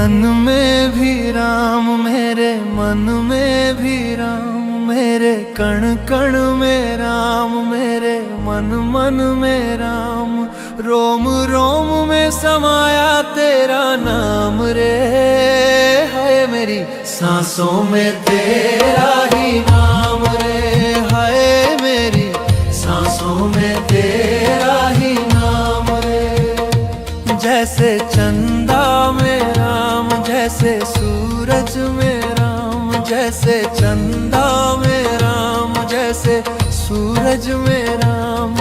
तन में भी राम, मेरे मन में भी राम, मेरे कण कण में राम, मेरे मन मन में राम, रोम रोम में समाया तेरा नाम रे। है मेरी सांसों में तेरा ही नाम रे, है मेरी सांसों में तेरा ही नाम रे। जैसे चंदा में राम, जैसे सूरज में राम, जैसे चंदा में राम, जैसे सूरज में राम,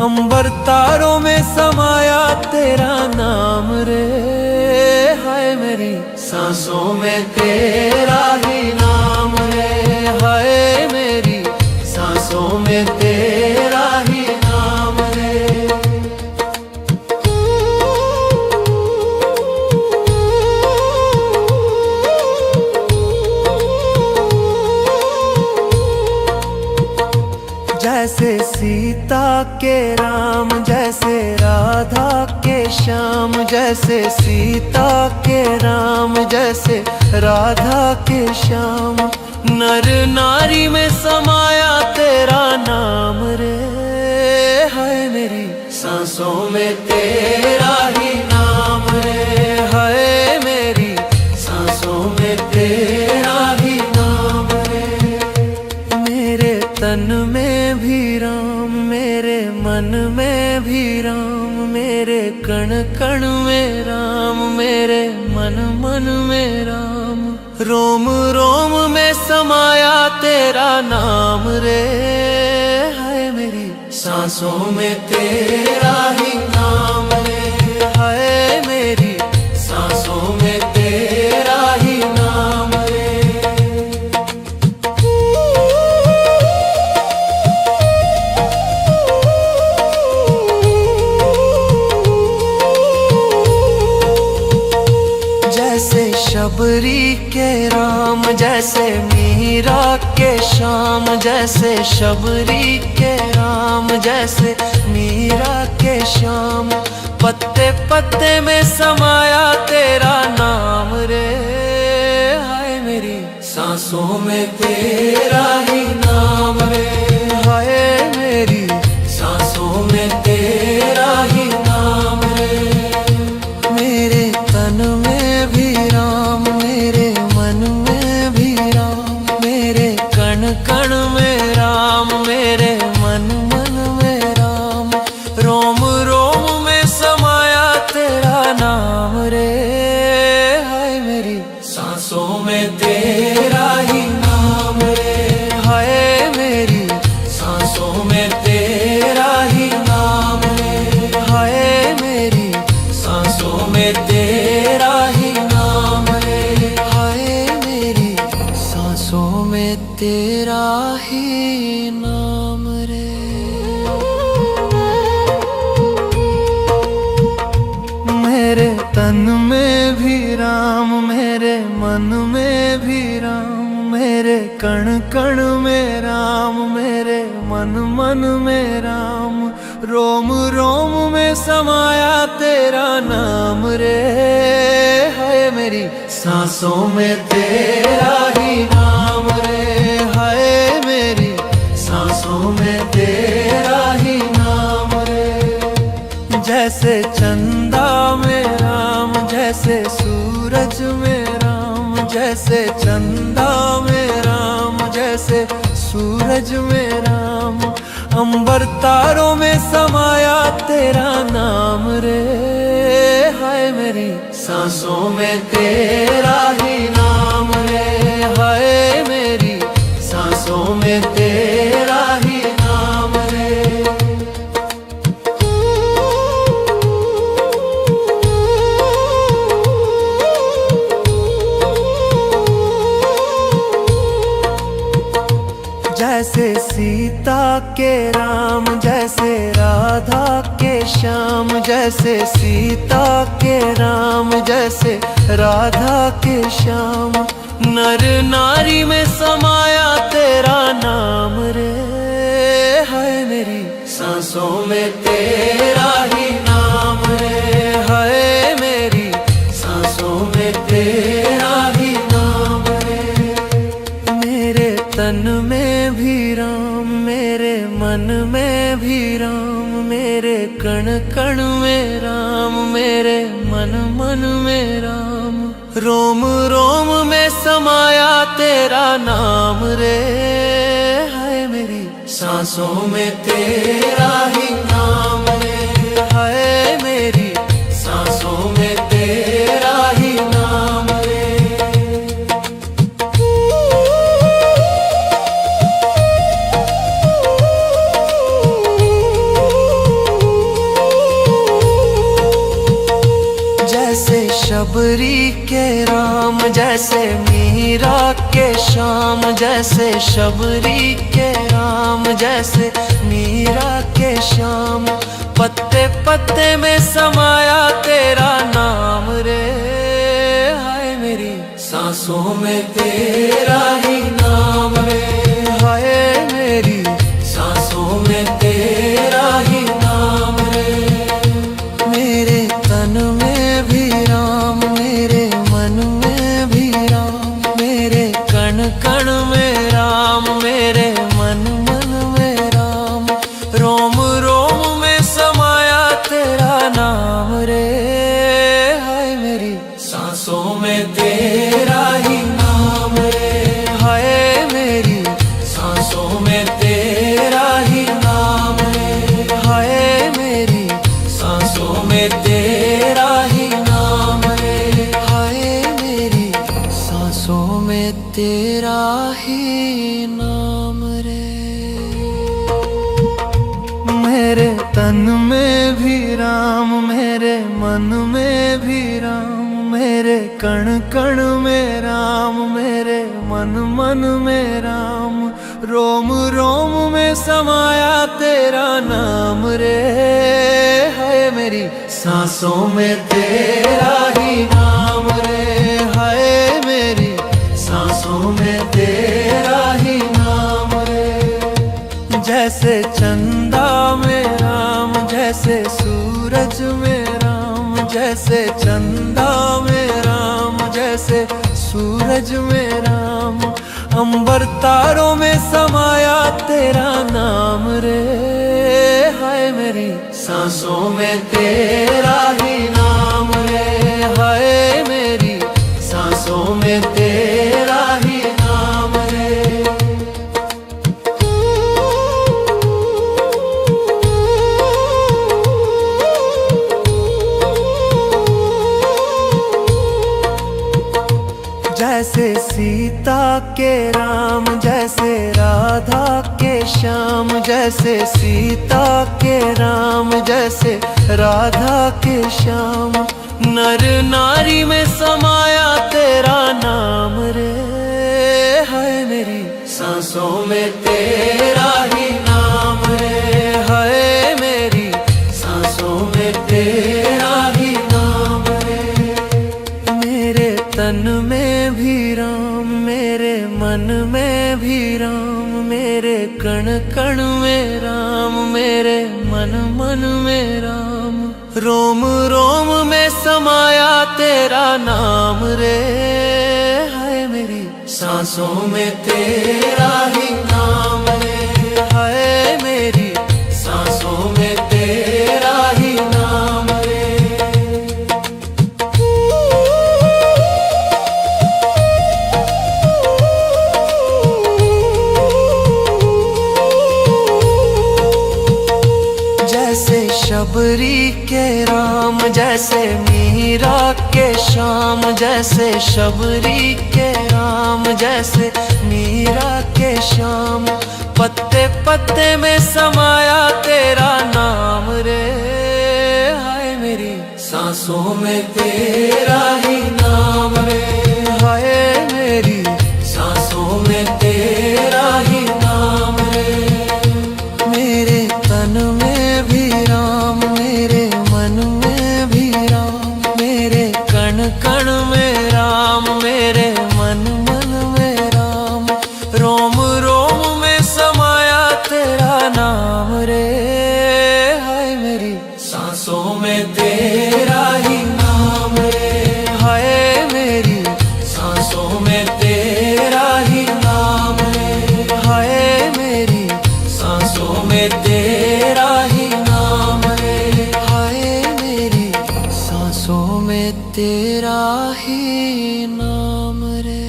अंबर तारों में समाया तेरा नाम रे। हाय मेरी सांसों में तेरा ही नाम रे, हाय मेरी सांसों में तेरा ही नाम रे। जैसे सीता के राम, जैसे राधा के श्याम, जैसे सीता के राम, जैसे राधा के श्याम, नर नारी में समाया तेरा नाम रे। है मेरी सांसों में तेरा ही नाम रे, है मेरी सांसों में तेरा ही नाम रे। मेरे तन में भी राम, मेरे मन में भी राम, मेरे कण कण में राम, मेरे मन मन में राम, रोम रोम में समाया तेरा नाम रे। है मेरी सांसों में तेरा ही नाम रे, है मेरी सांसों में तेरा ही नाम रे। जैसे शबरी के राम, जैसे मीरा के श्याम, जैसे शबरी के राम, जैसे मीरा के श्याम, पत्ते पत्ते में समाया तेरा नाम रे। हाय मेरी सांसों में तेरा ही नाम रे, हाय मेरी सांसों में तेरा ही नाम रे। मेरे तन में भी राम, मेरे मन में भी राम, मेरे कण कण में राम, मेरे मन मन में राम, रोम रोम में समाया तेरा नाम रे। हाय मेरी सांसों में तेरा ही नाम रे, हाय मेरी सांसों में तेरा ही नाम रे, हाय मेरी सांसों में तेरा ही नाम रे, हाय मेरी सांसों में तेरा ही नाम रे। मेरे तन में भी राम, मेरे मन में भी राम, मेरे कण कण में राम, मेरे मन मन में राम, रोम रोम में समाया तेरा नाम रे। है मेरी सांसों में तेरा ही नाम रे, है मेरी सांसों में तेरा ही नाम रे। जैसे चंदा में राम, जैसे सूरज में राम, जैसे चंदा में राम, जैसे सूरज में राम, अंबर तारों में समाया तेरा नाम रे। हाय मेरी सांसों में तेरा ही नाम रे, हाय मेरी सांसों में तेरा ही नाम रे। जैसे सीता के राम, जैसे राधा के श्याम, जैसे सीता के राम, जैसे राधा के श्याम, नर नारी में समाया तेरा नाम रे। है मेरी सांसों में तेरा ही नाम रे, है मेरी सांसों में तेरा कण में राम, मेरे मन मन में राम। रोम रोम में समाया तेरा नाम रे, हाय मेरी सांसों में तेरा ही नाम रे, हाय मेरी सांसों में तेरा ही नाम रे। जैसे शबरी के राम, जैसे मीरा के श्याम, जैसे शबरी के राम, जैसे मीरा के श्याम। पत्ते पत्ते में समाया तेरा नाम रे, हाय मेरी सांसों में तेरा ही नाम रे, हाय मेरी सांसों में तेरा ही नाम रे। मेरे तन में भी राम, मेरे मन में भी राम, मेरे कण कण में राम, मेरे मन मन में राम। रोम रोम में समाया तेरा नाम रे, हाय मेरी सांसों में तेरा ही नाम रे, हाय मेरी सांसों में तेरा ही नाम रे, हाय मेरी सांसों में तेरा ही नाम रे, हाय मेरी सांसों में तेरा ही नाम रे। मेरे तन में भी राम, मेरे मन में भी राम, मेरे कण कण में राम, मेरे मन मन में राम। रोम रोम में समाया तेरा नाम रे, हाय मेरी सांसों में तेरा ही नाम रे, हाय मेरी सांसों में तेरा ही नाम रे। जैसे चंदा में राम, जैसे सूरज में राम, जैसे चंदा में राम, जैसे सूरज में राम। अंबर तारों में समाया तेरा नाम रे, हाय मेरी सांसों में तेरा ही नाम रे, हाय मेरी सांसों में तेरा ही नाम रे। जैसे सीता के राम, जैसे राधा के श्याम, जैसे सीता के राम, जैसे राधा के श्याम। नर नारी में समाया तेरा नाम रे, हाय मेरी सांसों में तेरा ही नाम रे, हाय मेरी सांसों में तेरा ही नाम रे। मेरे तन में भी राम, मेरे मन में भी राम, मेरे कण कण में राम, मेरे मन मन में राम। रोम रोम में समाया तेरा नाम रे, हाय मेरी सांसों में तेरा ही नाम रे, हाय मेरी सांसों में तेरा ही नाम रे। जैसे शबरी के राम, जैसे मीरा के श्याम, जैसे शबरी के राम, जैसे मीरा के श्याम। पत्ते पत्ते में समाया तेरा नाम रे, हाय मेरी सांसों में तेरा ही नाम रे, हाय मेरी सांसों में तेरा ही नाम रे। मेरे तन में भी राम, मेरे मन में भी राम, मेरे कण कण में राम, मेरे मन मन में राम। रोम रोम में समाया तेरा नाम रे, हाय मेरी सांसों में तेरा ही नाम रे, हाय मेरी सांसों में तेरा ही नाम रे, हाय मेरी सांसों में तेरा ही नाम रे। ही नाम रे।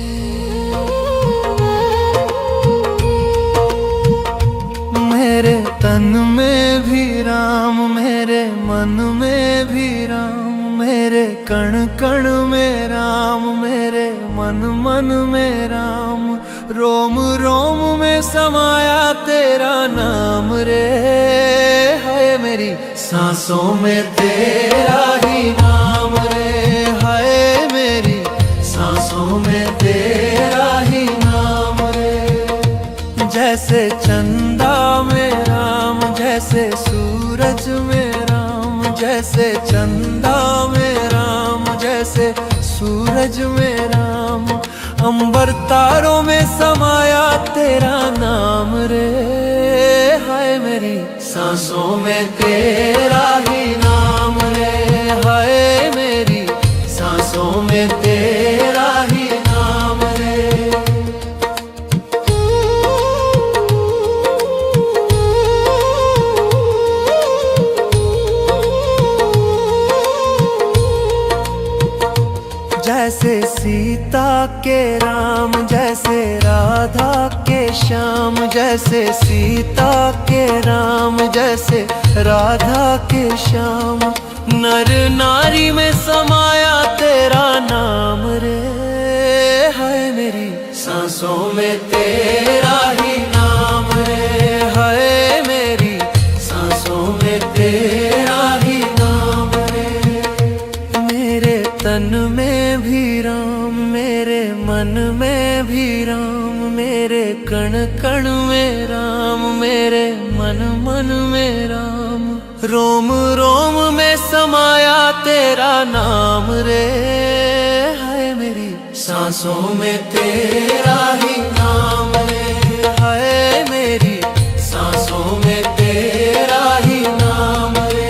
मेरे तन में भी राम, मेरे मन में भी राम, मेरे कण कण में राम, मेरे मन मन में राम, रोम रोम में समाया तेरा नाम रे। है मेरी सांसों में तेरा ही नाम रे, है मेरी सांसों में तेरा ही नाम रे। जैसे चंदा में राम, जैसे सूरज में राम, जैसे चंदा में राम, जैसे सूरज में राम, अंबर तारों में समाया तेरा नाम रे। हाय मेरी सांसों में तेरा ही नाम रे, हाय मेरी सांसों में तेरा ही नाम रे। जैसे सीता के राम, जैसे राधा के श्याम, जैसे सीता के राम, जैसे राधा के श्याम, नर नारी में समाया तेरा नाम रे। है मेरी सांसों में तेरा ही नाम रे, है मेरी सांसों में तेरा ही नाम रे। मेरे तन में भी राम, मेरे मन में भी राम, मेरे कण कण में राम, मेरे मन मन में राम, रोम रोम में समाया तेरा नाम रे। है मेरी सांसों में तेरा ही नाम रे, है मेरी सांसों में तेरा ही नाम रे।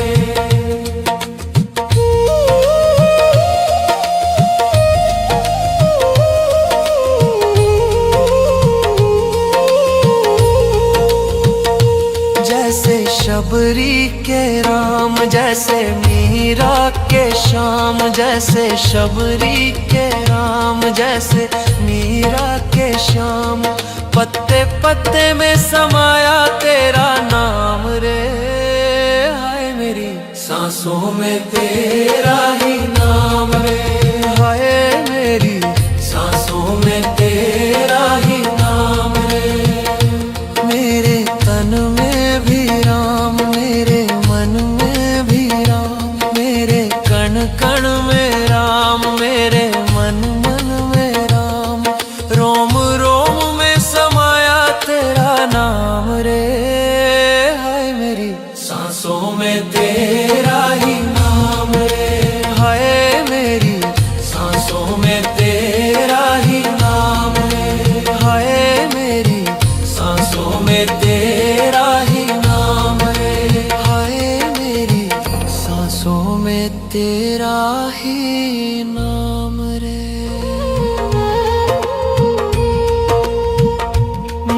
जैसे शबरी के राम, जैसे मीरा के श्याम, जैसे शबरी के राम, जैसे मीरा के श्याम, पत्ते पत्ते में समाया तेरा नाम रे। हाय मेरी सांसों में तेरा ही नाम रे, हाय मेरी सांसों में तेरा ही नाम रे। मेरे तन में भी राम, मेरे मन में भी राम, मेरे कण कण में राम, मेरे मन मन में राम, रोम रोम में समाया तेरा नाम रे। हाय मेरी सांसों में तेरा ही नाम रे, हाय मेरी सांसों में तेरा ही नाम रे, हाय मेरी सांसों में तेरा ही नाम रे, हाय मेरी सांसों में तेरा ही नाम रे।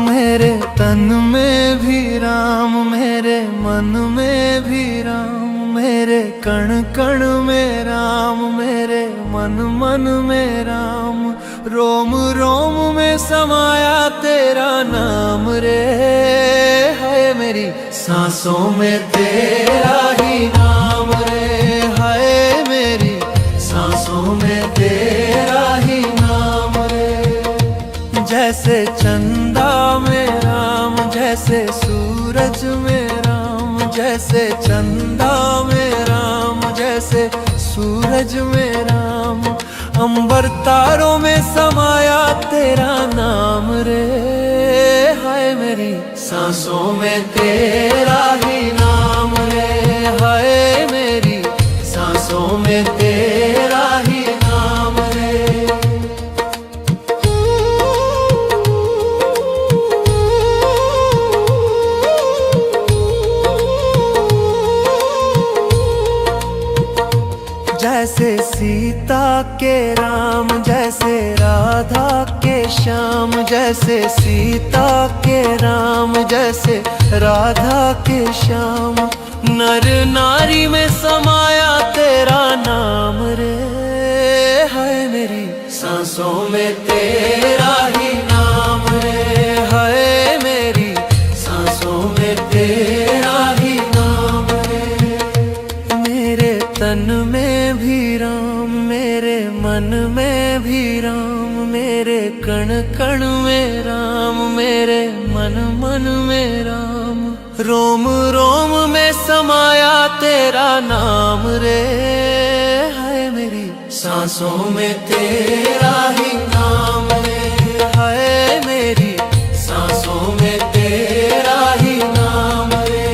मेरे तन में भी राम, मेरे मन में भी राम, मेरे कण कण में राम, मेरे मन मन में राम, रोम रोम में समाया तेरा नाम रे। है मेरी सांसों में तेरा ही नाम रे, है मेरी सांसों में तेरा ही नाम रे। जैसे चंदा में राम, जैसे सूरज में राम, जैसे चंदा में राम, जैसे सूरज में राम, अंबर तारों में समाया तेरा नाम रे। हाय मेरी सांसों में तेरा ही नाम रे, हाय मेरी सांसों में तेरा ही नाम रे। जैसे सीता के राम, जैसे राधा के श्याम, जैसे सीता के राम, जैसे राधा के श्याम, नर नारी में समाया तेरा नाम रे। सांसों में तेरा ही नाम रे, हाय मेरी सांसों में तेरा ही नाम रे। मेरे तन में भी राम, मेरे मन में भी राम, मेरे कण कण में राम, मेरे मन मन में राम। रोम रोम में समाया तेरा नाम रे, हाय मेरी सांसों में तेरा ही नाम रे, हाय मेरी सांसों में तेरा ही नाम रे।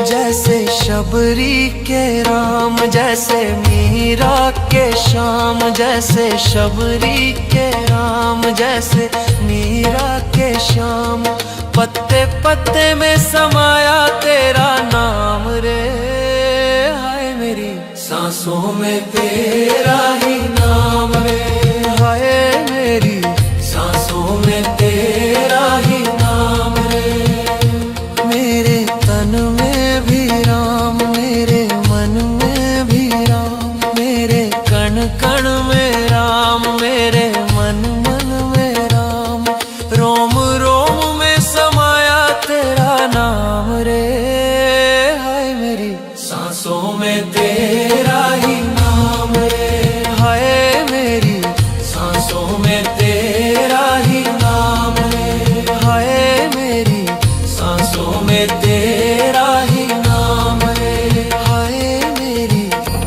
जैसे शबरी के राम, जैसे मीरा के श्याम, जैसे शबरी के राम, जैसे मीरा के श्याम। पत्ते पत्ते में समाया तेरा नाम रे, हाय मेरी सांसों में तेरा ही नाम रे, हाय मेरी सांसों में तेरा ही नाम रे। मेरे तन में भी राम, मेरे मन में भी राम, मेरे कण कण में राम, मेरे मन मन में राम। रोम रोम में समाया तेरा नाम रे, हाय मेरी सांसों में तेरा ही नाम रे, हाय मेरी सांसों में तेरा ही नाम रे, हाय मेरी सांसों में तेरा ही नाम रे, हाय मेरी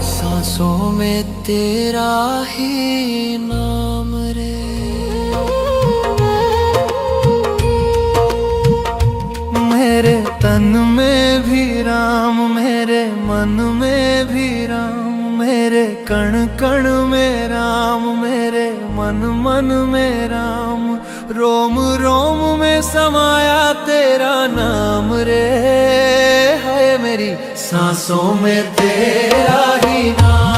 सांसों में तेरा ही नाम रे। मेरे तन में भी राम, मेरे मन में भी राम, मेरे कण कण में राम, मेरे मन मन में राम। रोम रोम में समाया तेरा नाम रे, हाय मेरी सांसों में तेरा ही नाम।